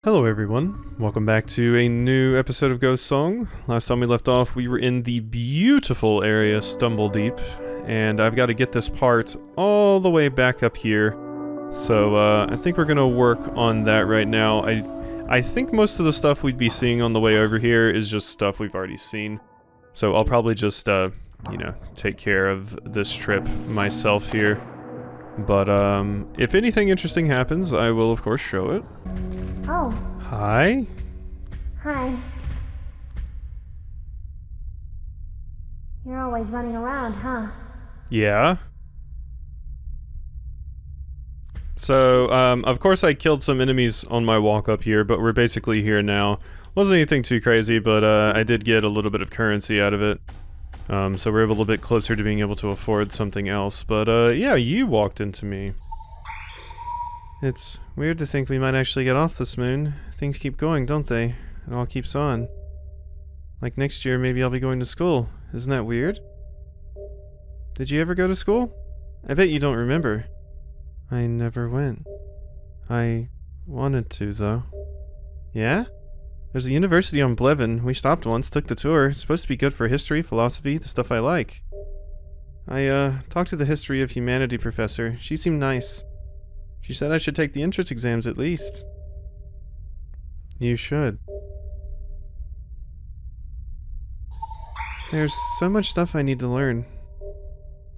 Hello everyone, welcome back to a new episode of Ghost Song. Last time we left off, we were in the beautiful area Stumble Deep, and I've got to get this part all the way back up here. So I think we're gonna work on that right now. I think most of the stuff we'd be seeing on the way over here is just stuff we've already seen. So I'll probably just, you know, take care of this trip myself here. But if anything interesting happens, I will of course show it. Oh. Hi? Hi. You're always running around, huh? Yeah. So, of course I killed some enemies on my walk up here, but we're basically here now. Wasn't anything too crazy, but I did get a little bit of currency out of it. So we're a little bit closer to being able to afford something else. But, yeah, you walked into me. It's weird to think we might actually get off this moon. Things keep going, don't they? It all keeps on. Like next year, maybe I'll be going to school. Isn't that weird? Did you ever go to school? I bet you don't remember. I never went. I wanted to, though. Yeah? There's a university on Blevin. We stopped once, took the tour. It's supposed to be good for history, philosophy, the stuff I like. I, talked to the history of humanity professor. She seemed nice. She said I should take the entrance exams at least. You should. There's so much stuff I need to learn.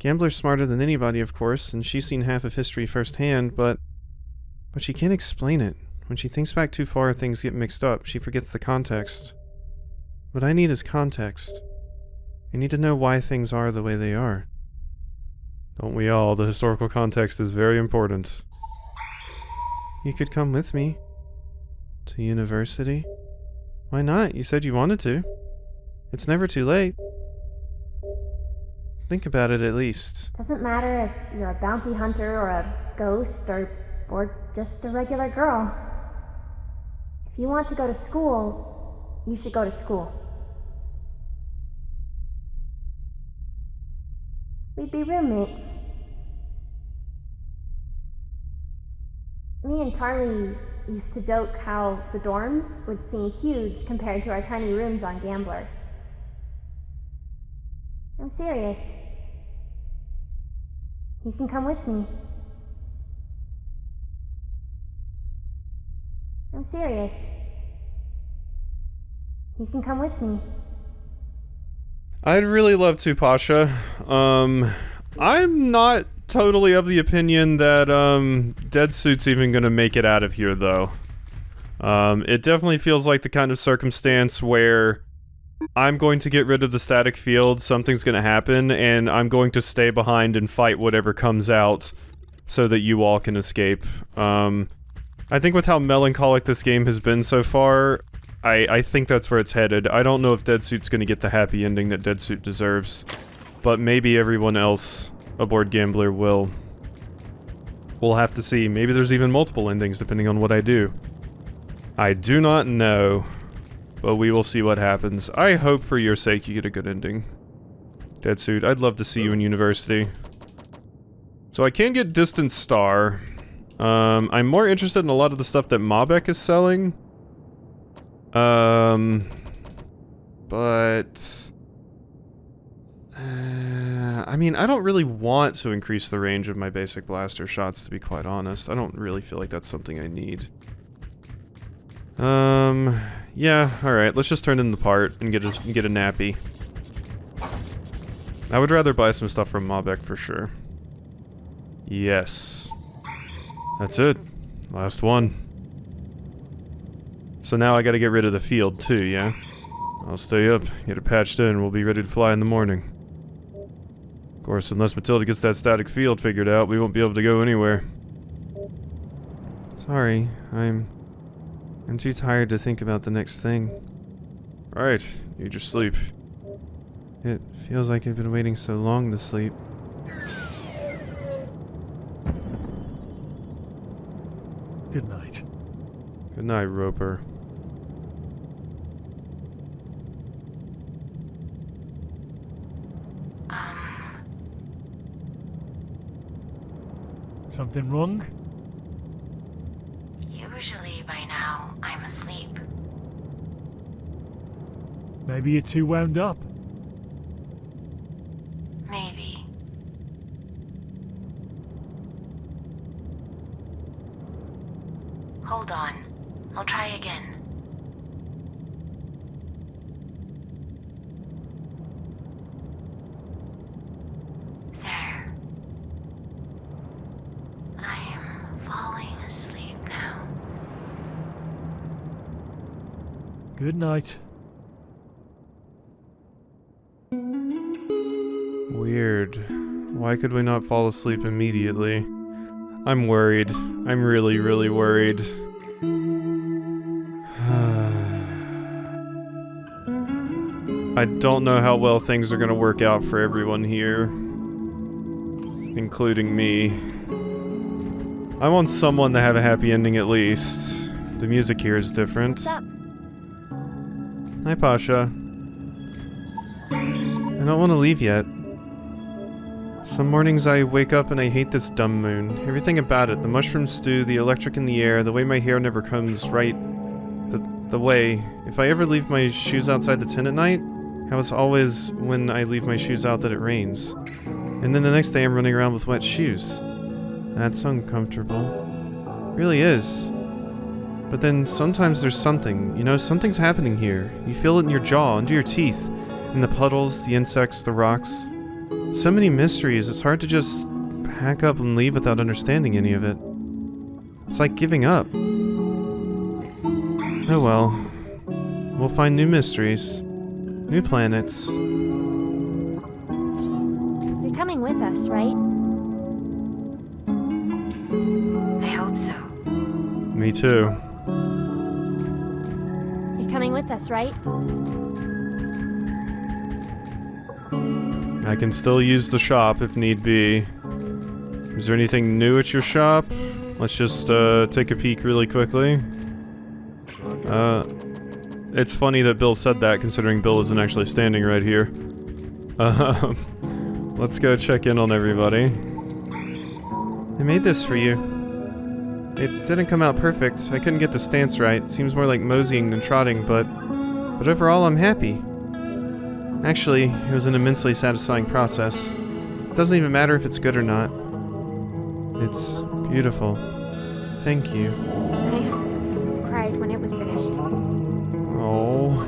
Gambler's smarter than anybody, of course, and she's seen half of history firsthand, but she can't explain it. When she thinks back too far, things get mixed up. She forgets the context. What I need is context. I need to know why things are the way they are. Don't we all? The historical context is very important. You could come with me. To university? Why not? You said you wanted to. It's never too late. Think about it at least. Doesn't matter if you're a bounty hunter or a ghost or just a regular girl. If you want to go to school, you should go to school. We'd be roommates. Me and Charlie used to joke how the dorms would seem huge compared to our tiny rooms on Gambler. I'm serious. You can come with me. I'm serious. You can come with me. I'd really love to, Pasha. I'm not totally of the opinion that, Deadsuit's even gonna make it out of here, though. It definitely feels like the kind of circumstance where I'm going to get rid of the static field, something's gonna happen, and I'm going to stay behind and fight whatever comes out so that you all can escape. I think with how melancholic this game has been so far, I think that's where it's headed. I don't know if Deadsuit's gonna get the happy ending that Deadsuit deserves, but maybe everyone else aboard Gambler will. We'll have to see. Maybe there's even multiple endings depending on what I do. I do not know, but we will see what happens. I hope for your sake you get a good ending. Deadsuit, I'd love to see you in university. So I can get Distant Star. I'm more interested in a lot of the stuff that Mobek is selling. But I mean, I don't really want to increase the range of my basic blaster shots, to be quite honest. I don't really feel like that's something I need. Yeah, alright, let's just turn in the part and get a nappy. I would rather buy some stuff from Mobek for sure. Yes. That's it. Last one. So now I gotta get rid of the field too, yeah? I'll stay up, get it patched in, we'll be ready to fly in the morning. Of course, unless Matilda gets that static field figured out, we won't be able to go anywhere. Sorry, I'm too tired to think about the next thing. Right, you just sleep. It feels like I've been waiting so long to sleep. Good night. Good night, Roper. Something wrong? Usually by now, I'm I'm asleep. Maybe you're too wound up. Maybe. Hold on. I'll try again. There. I am falling asleep now. Good night. Weird. Why could we not fall asleep immediately? I'm worried. I'm really, really worried. I don't know how well things are gonna work out for everyone here. Including me. I want someone to have a happy ending at least. The music here is different. What's up? Hi, Pasha. I don't want to leave yet. Some mornings I wake up and I hate this dumb moon. Everything about it. The mushroom stew, the electric in the air, the way my hair never comes right. The way. If I ever leave my shoes outside the tent at night, how it's always when I leave my shoes out that it rains. And then the next day I'm running around with wet shoes. That's uncomfortable. Really is. But then sometimes there's something, you know, something's happening here. You feel it in your jaw, under your teeth, in the puddles, the insects, the rocks. So many mysteries, it's hard to just pack up and leave without understanding any of it. It's like giving up. Oh well. We'll find new mysteries. New planets. You're coming with us, right? I hope so. Me too. You're coming with us, right? I can still use the shop if need be. Is there anything new at your shop? Let's just take a peek really quickly. It's funny that Bill said that considering Bill isn't actually standing right here. Let's go check in on everybody. I made this for you. It didn't come out perfect. I couldn't get the stance right. Seems more like moseying than trotting, but overall I'm happy. Actually, it was an immensely satisfying process. It doesn't even matter if it's good or not. It's beautiful. Thank you. I cried when it was finished. Oh.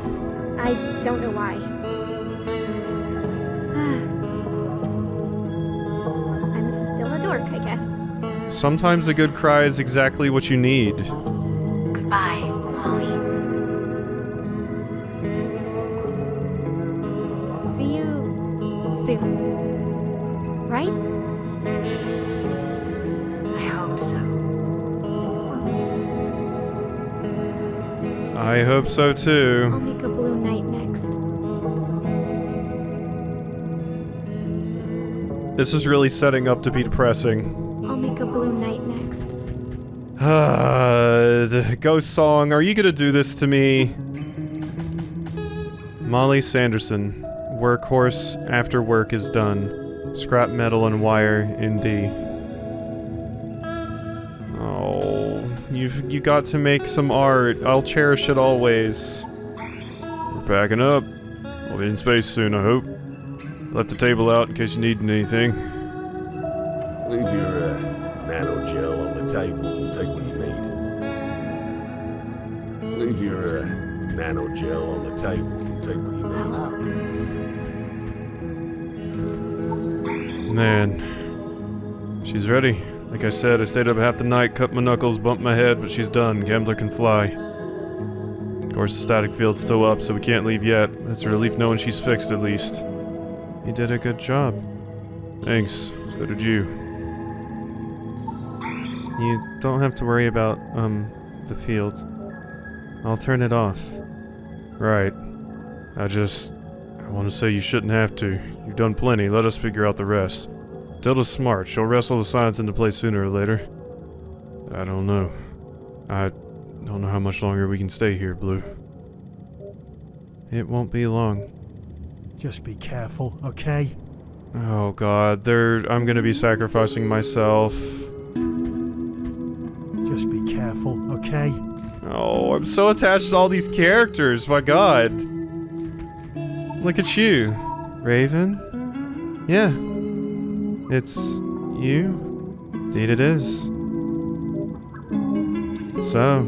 I don't know why. I'm still a dork, I guess. Sometimes a good cry is exactly what you need. Goodbye, Molly. See you soon. Right? I hope so. I hope so I'll too. make a blue night next. This is really setting up to be depressing. I'll make a blue night next. The ghost song, are you gonna do this to me? Molly Sanderson. Workhorse after work is done. Scrap metal and wire in D. Oh, you got to make some art. I'll cherish it always. We're packing up. We'll be in space soon, I hope. Left the table out in case you need anything. Leave your nano gel on the table and take what you need. Leave your nano gel on the table and take what you need. Hello. Man. She's ready. Like I said, I stayed up half the night, cut my knuckles, bumped my head, but she's done. Gambler can fly. Of course, the static field's still up, so we can't leave yet. That's a relief knowing she's fixed, at least. You did a good job. Thanks. So did you. You don't have to worry about, the field. I'll turn it off. Right. I want to say you shouldn't have to. You've done plenty, let us figure out the rest. Tilda's smart, she'll wrestle the science into place sooner or later. I don't know. I don't know how much longer we can stay here, Blue. It won't be long. Just be careful, okay? Oh god, I'm gonna be sacrificing myself. Just be careful, okay? Oh, I'm so attached to all these characters, my god. Look at you. Raven? Yeah. It's you? Indeed it is. So,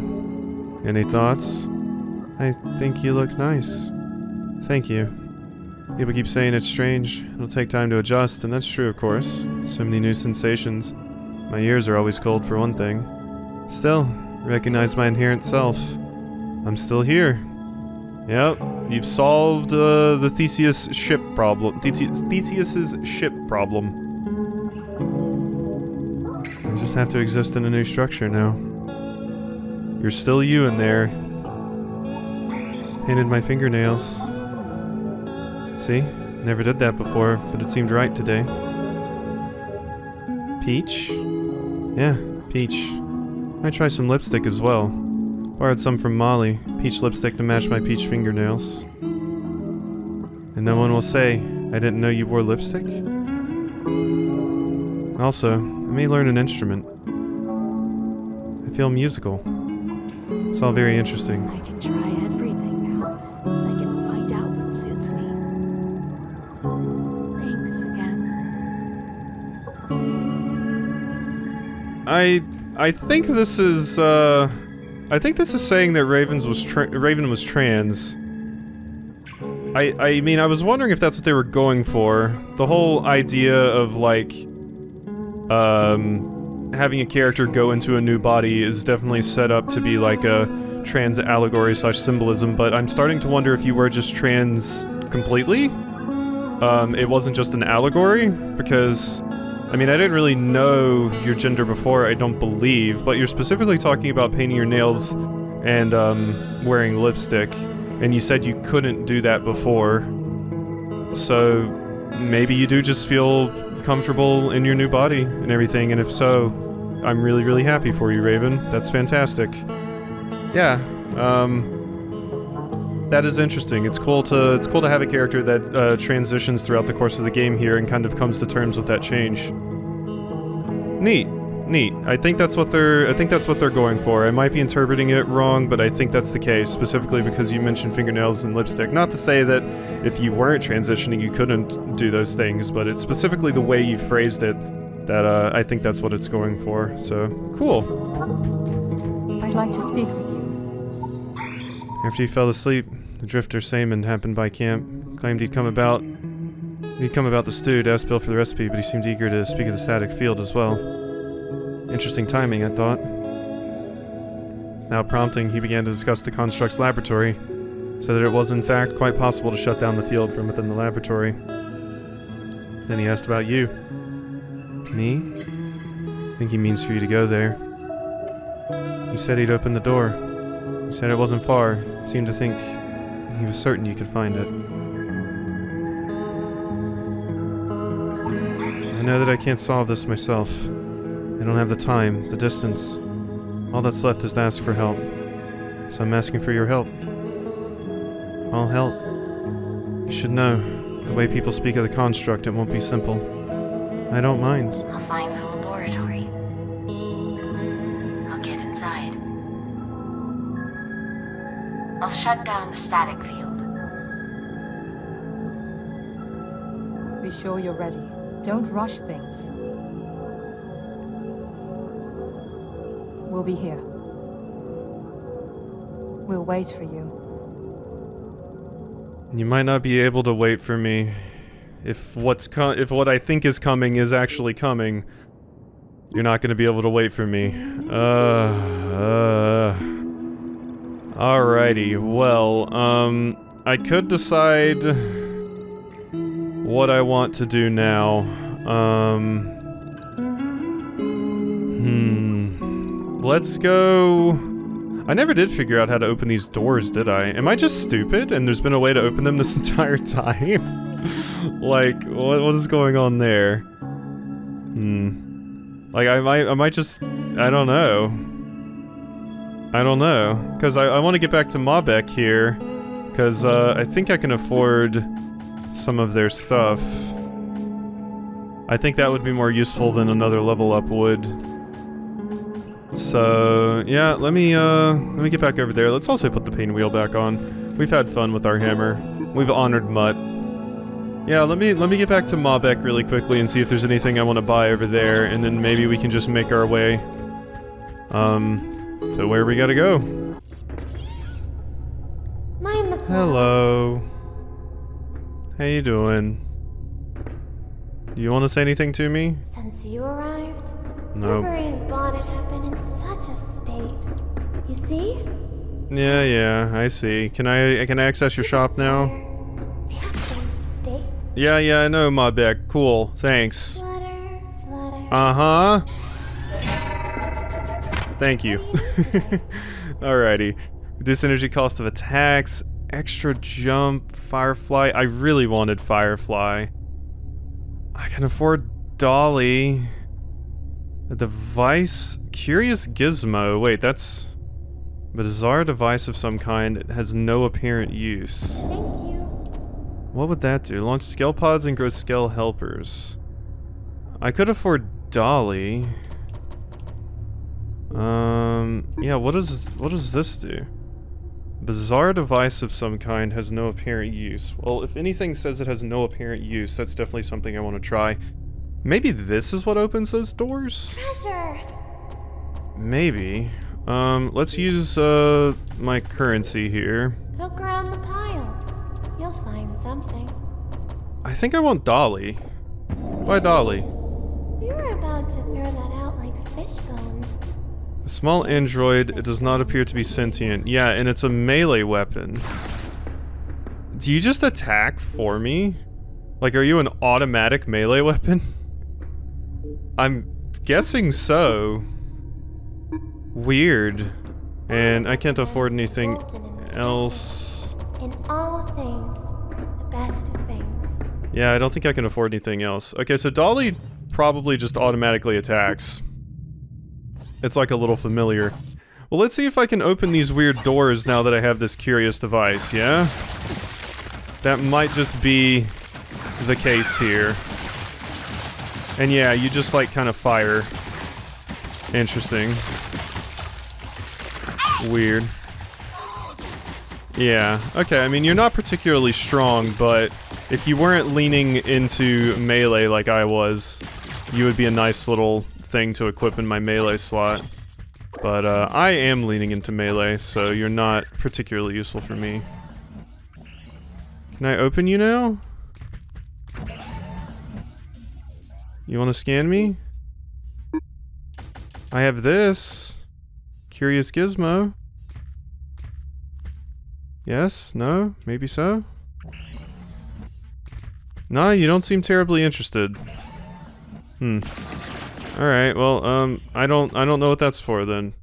any thoughts? I think you look nice. Thank you. People keep saying it's strange. It'll take time to adjust, and that's true, of course. So many new sensations. My ears are always cold, for one thing. Still, recognize my inherent self. I'm still here. Yep, you've solved the Theseus ship problem. Theseus's ship problem. I just have to exist in a new structure now. You're still you in there. Painted my fingernails. See? Never did that before, but it seemed right today. Peach? Yeah, peach. Might try some lipstick as well. Borrowed some from Molly. Peach lipstick to match my peach fingernails. And no one will say, I didn't know you wore lipstick? Also, I may learn an instrument. I feel musical. It's all very interesting. I can try everything now. I can find out what suits me. Thanks again. I think this is saying that Raven was trans. I mean, I was wondering if that's what they were going for. The whole idea of, like, having a character go into a new body is definitely set up to be like a trans allegory / symbolism, but I'm starting to wonder if you were just trans completely. It wasn't just an allegory, because, I mean, I didn't really know your gender before, I don't believe, but you're specifically talking about painting your nails and, wearing lipstick, and you said you couldn't do that before. So, maybe you do just feel comfortable in your new body and everything, and if so, I'm really, really happy for you, Raven. That's fantastic. Yeah, that is interesting. It's cool to have a character that transitions throughout the course of the game here and kind of comes to terms with that change. Neat. I think that's what they're going for. I might be interpreting it wrong, but I think that's the case, specifically because you mentioned fingernails and lipstick. Not to say that if you weren't transitioning you couldn't do those things, but it's specifically the way you phrased it that I think that's what it's going for. So, cool. I'd like to speak with you. After he fell asleep, the drifter Saman happened by camp, claimed he'd come about the stew to ask Bill for the recipe, but he seemed eager to speak of the static field as well. Interesting timing, I thought. Now prompting, he began to discuss the construct's laboratory, said that it was in fact quite possible to shut down the field from within the laboratory. Then he asked about you. Me? I think he means for you to go there. You said he'd open the door. He said it wasn't far. He seemed to think he was certain you could find it. I know that I can't solve this myself. I don't have the time, the distance. All that's left is to ask for help. So I'm asking for your help. I'll help. You should know, the way people speak of the construct, it won't be simple. I don't mind. I'll find the laboratory. I'll get inside. I'll shut down the static field. Be sure you're ready. Don't rush things. We'll be here. We'll wait for you. You might not be able to wait for me. If what I think is coming is actually coming, you're not going to be able to wait for me. Alrighty, well, I could decide what I want to do now. Let's go... I never did figure out how to open these doors, did I? Am I just stupid and there's been a way to open them this entire time? Like, what is going on there? Like, I might just... I don't know. Because I want to get back to Mabek here. Because, I think I can afford some of their stuff. I think that would be more useful than another level up would. So, yeah, let me get back over there. Let's also put the pinwheel back on. We've had fun with our hammer. We've honored Mutt. Yeah, let me get back to Mobek really quickly and see if there's anything I want to buy over there, and then maybe we can just make our way, to where we gotta go. Mind the flowers. Hello. How you doing? You want to say anything to me? Since you arrived, Nope. Avery and Bonnet have been in such a state. You see? Yeah, I see. Can I access your shop now? The excellent state. Yeah, I know, Mobek. Cool. Thanks. Flutter, flutter. Uh-huh. Thank you. Alrighty. Reduce energy cost of attacks. Extra jump. Firefly. I really wanted Firefly. I can afford Dolly. A device. Curious gizmo. Wait, that's... a bizarre device of some kind. It has no apparent use. Thank you. What would that do? Launch scale pods and grow scale helpers. I could afford Dolly. Yeah, what does this do? Bizarre device of some kind has no apparent use. Well, if anything says it has no apparent use, that's definitely something I want to try. Maybe this is what opens those doors? Treasure. Maybe. Let's use, my currency here. Poke around the pile. You'll find something. I think I want Dolly. Why Dolly? We were about to throw that out like fish bones. A small android, it does not appear to be sentient. Yeah, and it's a melee weapon. Do you just attack for me? Like, are you an automatic melee weapon? I'm guessing so. Weird. And I can't afford anything else. In all things, the best of things. Yeah, I don't think I can afford anything else. Okay, so Dolly probably just automatically attacks. It's like a little familiar. Well, let's see if I can open these weird doors now that I have this curious device, yeah? That might just be the case here. And yeah, you just like kind of fire. Interesting. Weird. Yeah, okay, I mean, you're not particularly strong, but if you weren't leaning into melee like I was, you would be a nice little thing to equip in my melee slot. But I am leaning into melee, so you're not particularly useful for me. Can I open you now? You want to scan me? I have this. Curious gizmo. Yes? No? Maybe so? Nah, you don't seem terribly interested. Alright, well, I don't know what that's for then.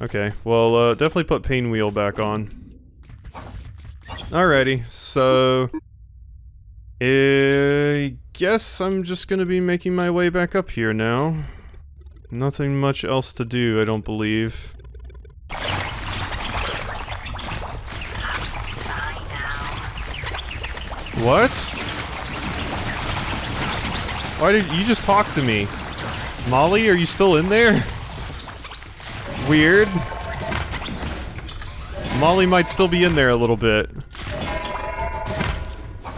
Okay, well, definitely put pinwheel back on. Alrighty, so... I guess I'm just gonna be making my way back up here now. Nothing much else to do, I don't believe. What? Why did you just talk to me? Molly, are you still in there? Weird. Molly might still be in there a little bit.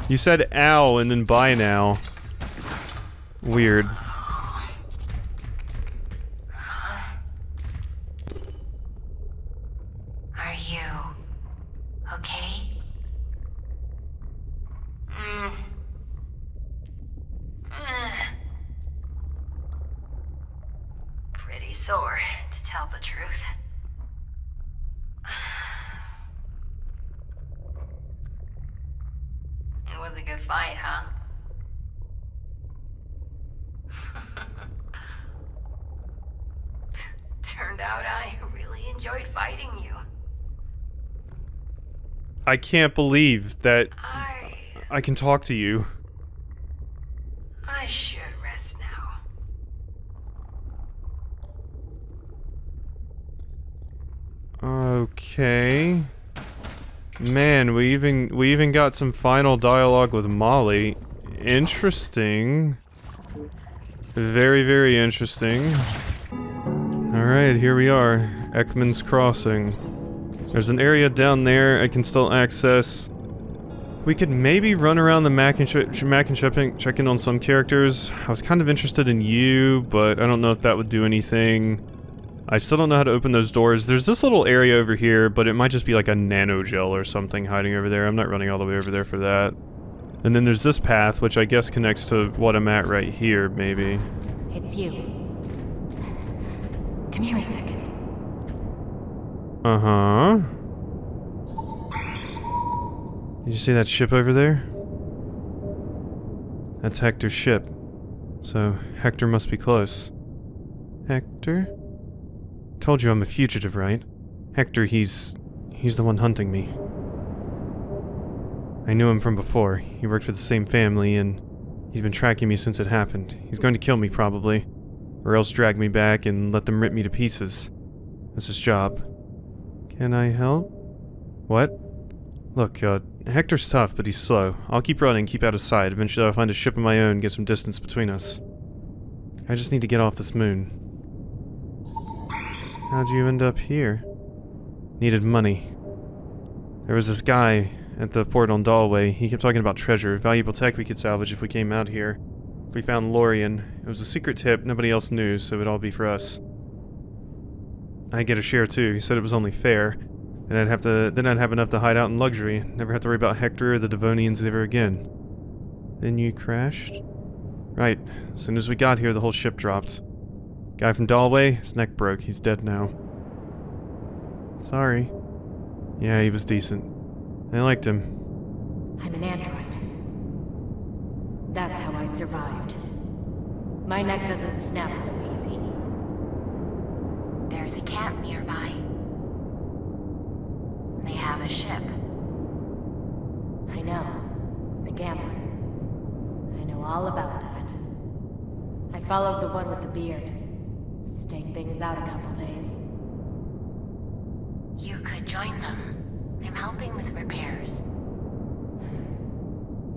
You said ow and then bye now. Weird. Are you okay? Pretty sore, to tell the truth. It was a good fight, huh? Turned out I really enjoyed fighting you. I can't believe that I can talk to you. I should rest now. Okay. Man, we even got some final dialogue with Molly. Interesting. Very, very interesting. Alright, here we are. Ekman's Crossing. There's an area down there I can still access. We could maybe run around the map and check in on some characters. I was kind of interested in you, but I don't know if that would do anything. I still don't know how to open those doors. There's this little area over here, but it might just be like a nanogel or something hiding over there. I'm not running all the way over there for that. And then there's this path, which I guess connects to what I'm at right here, maybe. It's you. Come here a second. Uh-huh. Did you see that ship over there? That's Hector's ship. So, Hector must be close. Hector? Told you I'm a fugitive, right? Hector, he's the one hunting me. I knew him from before. He worked for the same family, and he's been tracking me since it happened. He's going to kill me, probably. Or else drag me back and let them rip me to pieces. That's his job. Can I help? What? Look, Hector's tough, but he's slow. I'll keep running, keep out of sight. Eventually I'll find a ship of my own, get some distance between us. I just need to get off this moon. How'd you end up here? Needed money. There was this guy at the port on Dalway. He kept talking about treasure, valuable tech we could salvage if we came out here. If we found Lorian. It was a secret tip, nobody else knew, so it'd all be for us. I'd get a share too. He said it was only fair. Then I'd have enough to hide out in luxury. Never have to worry about Hector or the Devonians ever again. Then you crashed? Right. As soon as we got here, the whole ship dropped. Guy from Dalway, his neck broke. He's dead now. Sorry. Yeah, he was decent. I liked him. I'm an android. That's how I survived. My neck doesn't snap so easy. There's a camp nearby. They have a ship. I know. The gambler. I know all about that. I followed the one with the beard. Stayed things out a couple days. You could join them. I'm helping with repairs.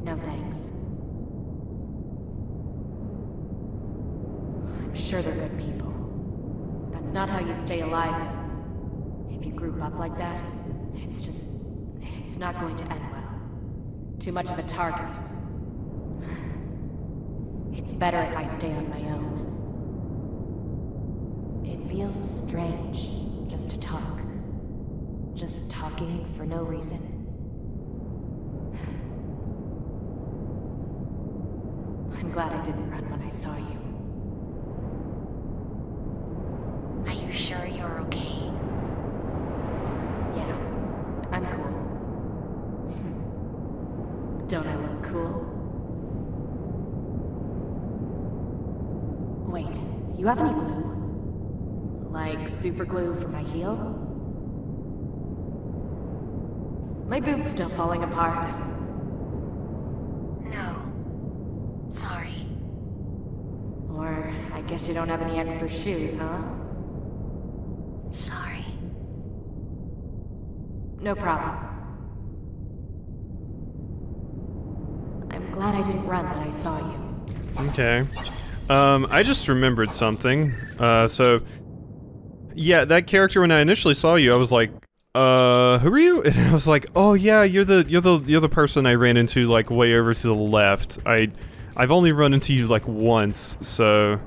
No thanks. I'm sure they're good people. That's not how you stay alive, though. If you group up like that, it's not going to end well. Too much of a target. It's better if I stay on my own. It feels strange, just to talk. Just talking for no reason. I'm glad I didn't run when I saw you. Are you sure you're okay? Yeah, I'm cool. Don't I look cool? Wait, you have any glue? Like super glue for my heel? My boot's still falling apart. No. Sorry. Or I guess you don't have any extra shoes, huh? Sorry. No problem. I'm glad I didn't run when I saw you. Okay. I just remembered something. Yeah, that character, when I initially saw you, I was like, who are you? And I was like, oh yeah, you're the person I ran into, like, way over to the left. I've only run into you, like, once, so...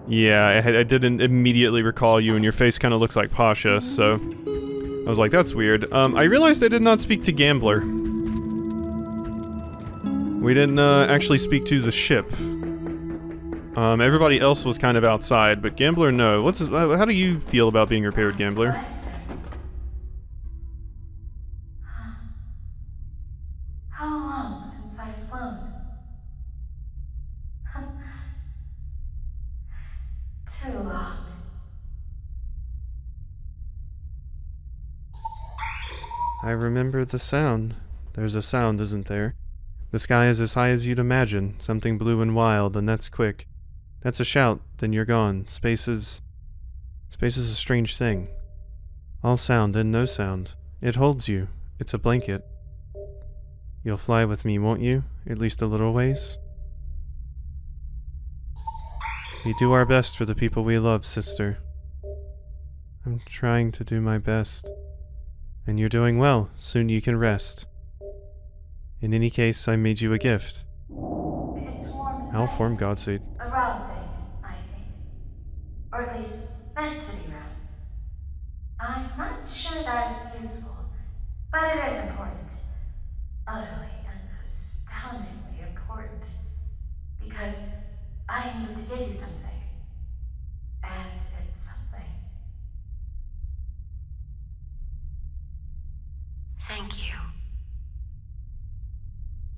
Yeah, I didn't immediately recall you, and your face kind of looks like Pasha, so... I was like, that's weird. I realized I did not speak to Gambler. We didn't, actually speak to the ship. Everybody else was kind of outside, but Gambler, no. How do you feel about being repaired, Gambler? How long since I've flown? Too long. I remember the sound. There's a sound, isn't there? The sky is as high as you'd imagine, something blue and wild, and that's quick. That's a shout, then you're gone. Space is a strange thing. All sound and no sound. It holds you. It's a blanket. You'll fly with me, won't you? At least a little ways? We do our best for the people we love, sister. I'm trying to do my best. And you're doing well. Soon you can rest. In any case, I made you a gift. It's warm and Malformed Godseed. a round thing, I think. Or at least meant to be round. I'm not sure that it's useful, but it is important. Utterly and astoundingly important. Because I needed to give you something. And it's something. Thank you.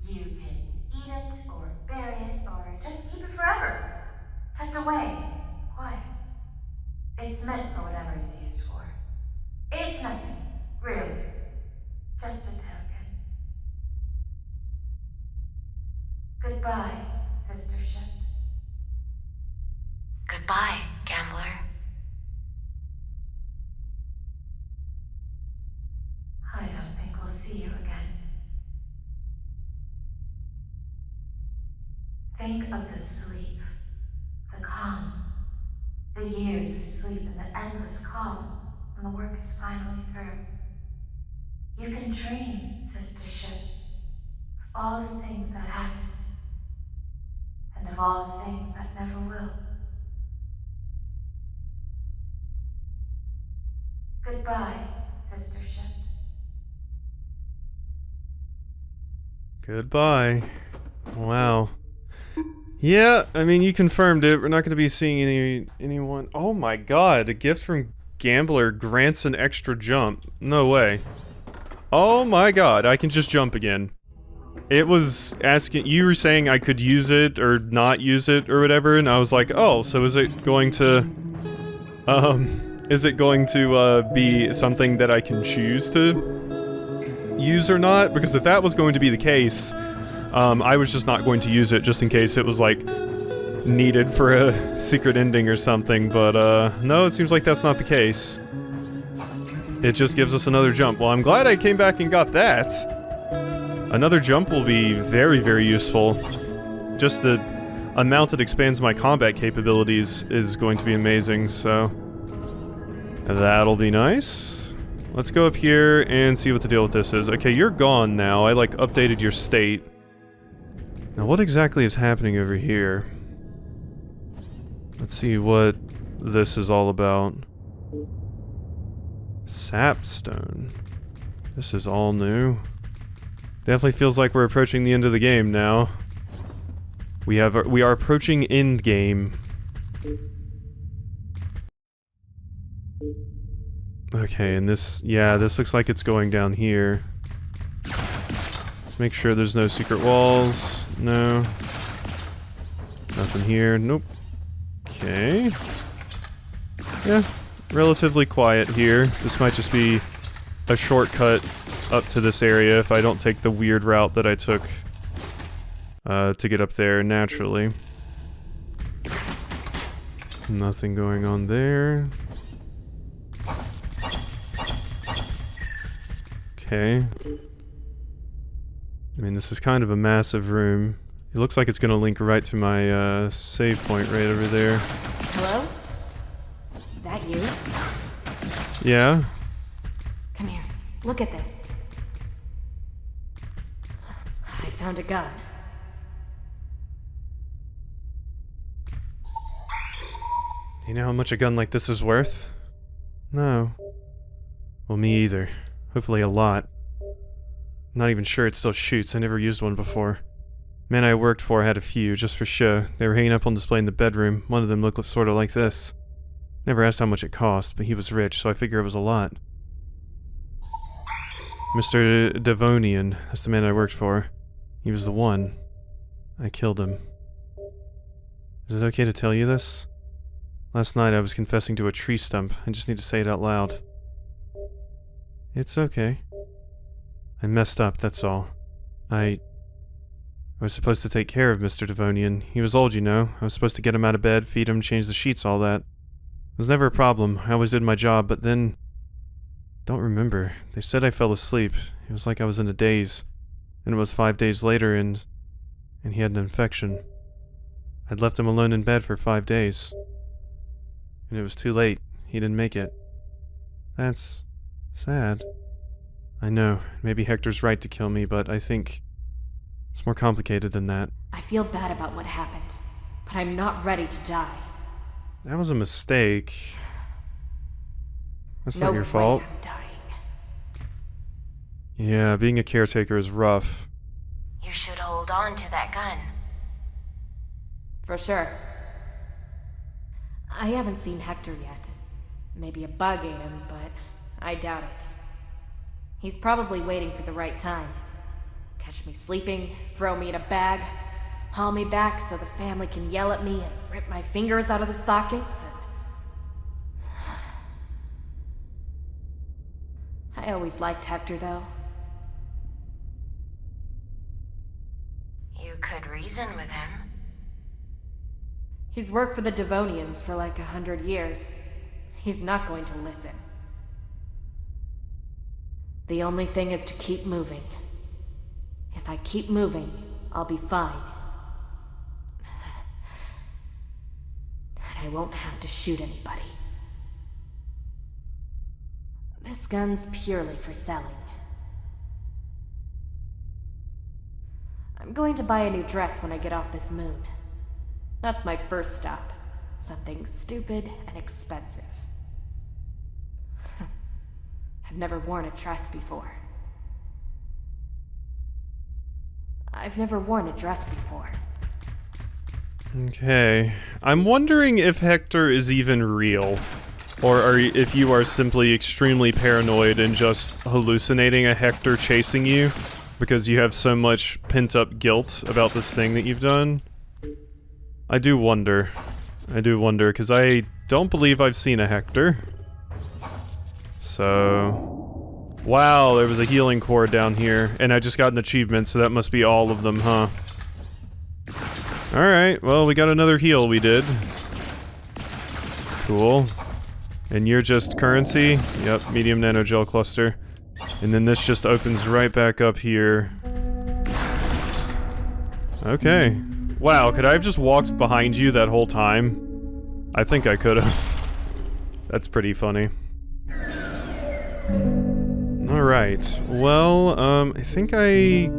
You can eat it, or bury it, or just keep it forever. Tucked away, quiet. It's meant for whatever it's used for. It's nothing, really. Just a token. Goodbye, sister ship. Goodbye, gambler. I don't think we'll see you again. Think of the sleep, the calm, the years of sleep and the endless calm when the work is finally through. You can dream, sister ship, of all of the things that happened, and of all the things that never will. Goodbye, sister ship. Goodbye. Wow. Yeah, I mean, you confirmed it. We're not going to be seeing anyone. Oh my god, a gift from Gambler grants an extra jump. No way. Oh my god, I can just jump again. It was asking, you were saying I could use it or not use it or whatever, and I was like, oh, so is it going to be something that I can choose to use or not? Because if that was going to be the case, I was just not going to use it just in case it was like needed for a secret ending or something, but no, it seems like that's not the case. It just gives us another jump. Well, I'm glad I came back and got that. Another jump will be very, very useful. Just the amount it expands my combat capabilities is going to be amazing, so that'll be nice. Let's go up here and see what the deal with this is. Okay, you're gone now. I, like, updated your state. Now, what exactly is happening over here? Let's see what this is all about. Sapstone. This is all new. Definitely feels like we're approaching the end of the game now. We are approaching end game. Okay, and this looks like it's going down here. Let's make sure there's no secret walls. No. Nothing here. Nope. Okay. Yeah, relatively quiet here. This might just be a shortcut up to this area if I don't take the weird route that I took to get up there naturally. Nothing going on there. Okay. I mean, this is kind of a massive room. It looks like it's gonna link right to my save point right over there. Hello? That you? Yeah? Come here. Look at this. I found a gun. You know how much a gun like this is worth? No. Well, me either. Hopefully a lot. I'm not even sure it still shoots. I never used one before. Man I worked for had a few, just for show. They were hanging up on display in the bedroom. One of them looked sort of like this. Never asked how much it cost, but he was rich, so I figure it was a lot. Mr. Devonian, that's the man I worked for. He was the one. I killed him. Is it okay to tell you this? Last night I was confessing to a tree stump. I just need to say it out loud. It's okay. I messed up, that's all. I was supposed to take care of Mr. Devonian. He was old, you know. I was supposed to get him out of bed, feed him, change the sheets, all that. It was never a problem. I always did my job, but then... Don't remember. They said I fell asleep. It was like I was in a daze. And it was 5 days later, and he had an infection. I'd left him alone in bed for 5 days. And it was too late. He didn't make it. That's sad. I know, maybe Hector's right to kill me, but I think it's more complicated than that. I feel bad about what happened, but I'm not ready to die. That was a mistake. That's No not your way fault. I'm dying. Yeah, being a caretaker is rough. You should hold on to that gun. For sure. I haven't seen Hector yet. Maybe a bug ate him, but I doubt it. He's probably waiting for the right time. Catch me sleeping, throw me in a bag, haul me back so the family can yell at me and rip my fingers out of the sockets and... I always liked Hector, though. You could reason with him. He's worked for the Devonians for like 100 years. He's not going to listen. The only thing is to keep moving. If I keep moving, I'll be fine. And I won't have to shoot anybody. This gun's purely for selling. I'm going to buy a new dress when I get off this moon. That's my first stop. Something stupid and expensive. I've never worn a dress before. Okay. I'm wondering if Hector is even real. Or if you are simply extremely paranoid and just hallucinating a Hector chasing you because you have so much pent-up guilt about this thing that you've done. I do wonder, because I don't believe I've seen a Hector. So... Wow, there was a healing core down here, and I just got an achievement, so that must be all of them, huh? Alright, well, we got another heal we did. Cool. And you're just currency? Yep, medium nanogel cluster. And then this just opens right back up here. Okay. Wow, could I have just walked behind you that whole time? I think I could have. That's pretty funny. Alright, well, I think I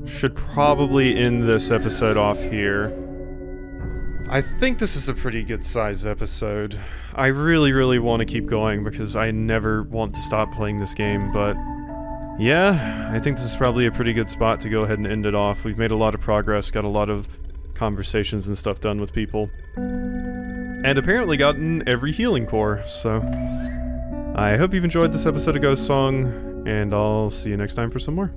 should probably end this episode off here. I think this is a pretty good size episode. I really want to keep going because I never want to stop playing this game, but yeah, I think this is probably a pretty good spot to go ahead and end it off. We've made a lot of progress, got a lot of conversations and stuff done with people, and apparently gotten every healing core, so I hope you've enjoyed this episode of Ghost Song, and I'll see you next time for some more.